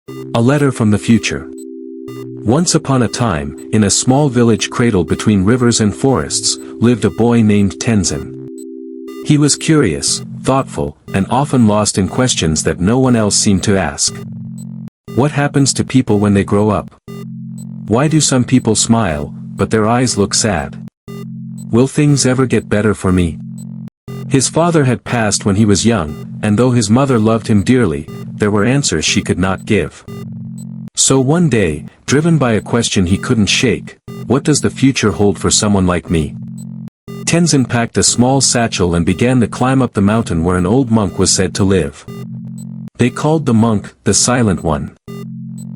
A letter from the future. Once upon a time, in a small village cradled between rivers and forests, lived a boy named Tenzin. He was curious, thoughtful, and often lost in questions that no one else seemed to ask. What happens to people when they grow up? Why do some people smile, but their eyes look sad? Will things ever get better for me? His father had passed when he was young, and though his mother loved him dearly, there were answers she could not give. So one day, driven by a question he couldn't shake, what does the future hold for someone like me? Tenzin packed a small satchel and began to climb up the mountain where an old monk was said to live. They called the monk the Silent One.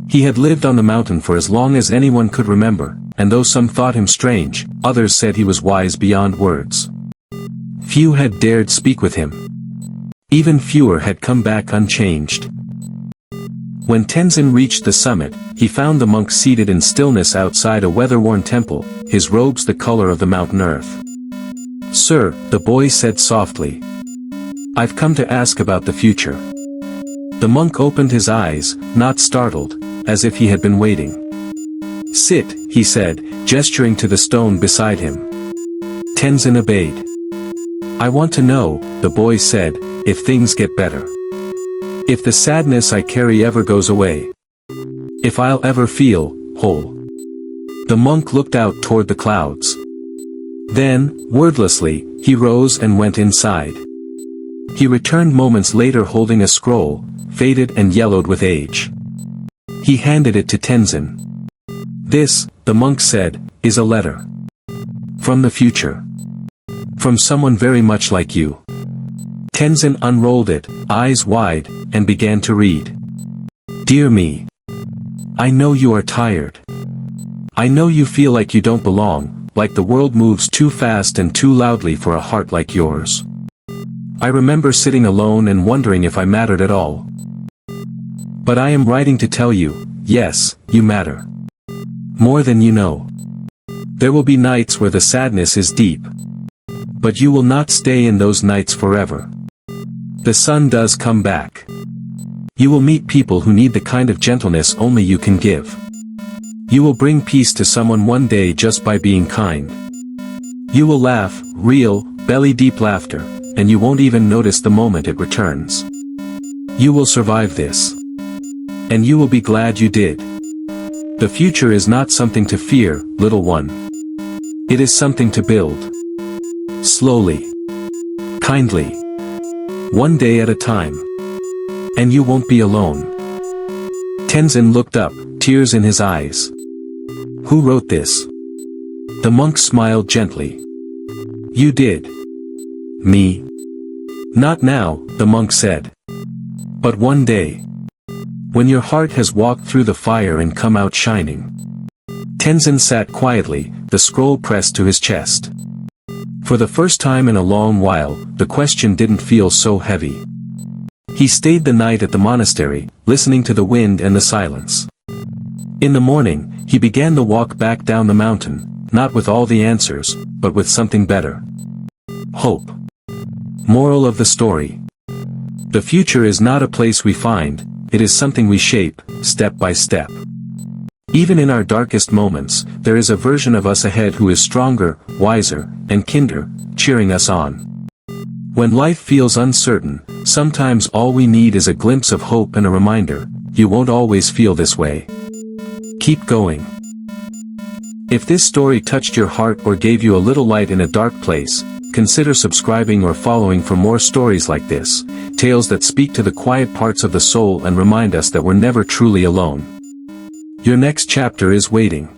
He had lived on the mountain for as long as anyone could remember, and though some thought him strange, others said he was wise beyond words. Few had dared speak with him. Even fewer had come back unchanged. When Tenzin reached the summit, he found the monk seated in stillness outside a weather-worn temple, his robes the color of the mountain earth. "Sir," the boy said softly, "I've come to ask about the future." The monk opened his eyes, not startled, as if he had been waiting. "Sit," he said, gesturing to the stone beside him. Tenzin obeyed. "I want to know," the boy said, "if things get better. If the sadness I carry ever goes away. If I'll ever feel whole." The monk looked out toward the clouds. Then, wordlessly, he rose and went inside. He returned moments later holding a scroll, faded and yellowed with age. He handed it to Tenzin. "This," the monk said, "is a letter. From the future. From someone very much like you." Tenzin unrolled it, eyes wide, and began to read. "Dear me. I know you are tired. I know you feel like you don't belong, like the world moves too fast and too loudly for a heart like yours. I remember sitting alone and wondering if I mattered at all. But I am writing to tell you, yes, you matter. More than you know. There will be nights where the sadness is deep. But you will not stay in those nights forever. The sun does come back. You will meet people who need the kind of gentleness only you can give. You will bring peace to someone one day just by being kind. You will laugh, real, belly-deep laughter, and you won't even notice the moment it returns. You will survive this. And you will be glad you did. The future is not something to fear, little one. It is something to build. Slowly. Kindly. One day at a time. And you won't be alone." Tenzin looked up, tears in his eyes. "Who wrote this?" The monk smiled gently. "You did." "Me?" "Not now," the monk said. "But one day. When your heart has walked through the fire and come out shining." Tenzin sat quietly, the scroll pressed to his chest. For the first time in a long while, the question didn't feel so heavy. He stayed the night at the monastery, listening to the wind and the silence. In the morning, he began the walk back down the mountain, not with all the answers, but with something better. Hope. Moral of the story. The future is not a place we find, it is something we shape, step by step. Even in our darkest moments, there is a version of us ahead who is stronger, wiser, and kinder, cheering us on. When life feels uncertain, sometimes all we need is a glimpse of hope and a reminder, you won't always feel this way. Keep going. If this story touched your heart or gave you a little light in a dark place, consider subscribing or following for more stories like this, tales that speak to the quiet parts of the soul and remind us that we're never truly alone. Your next chapter is waiting.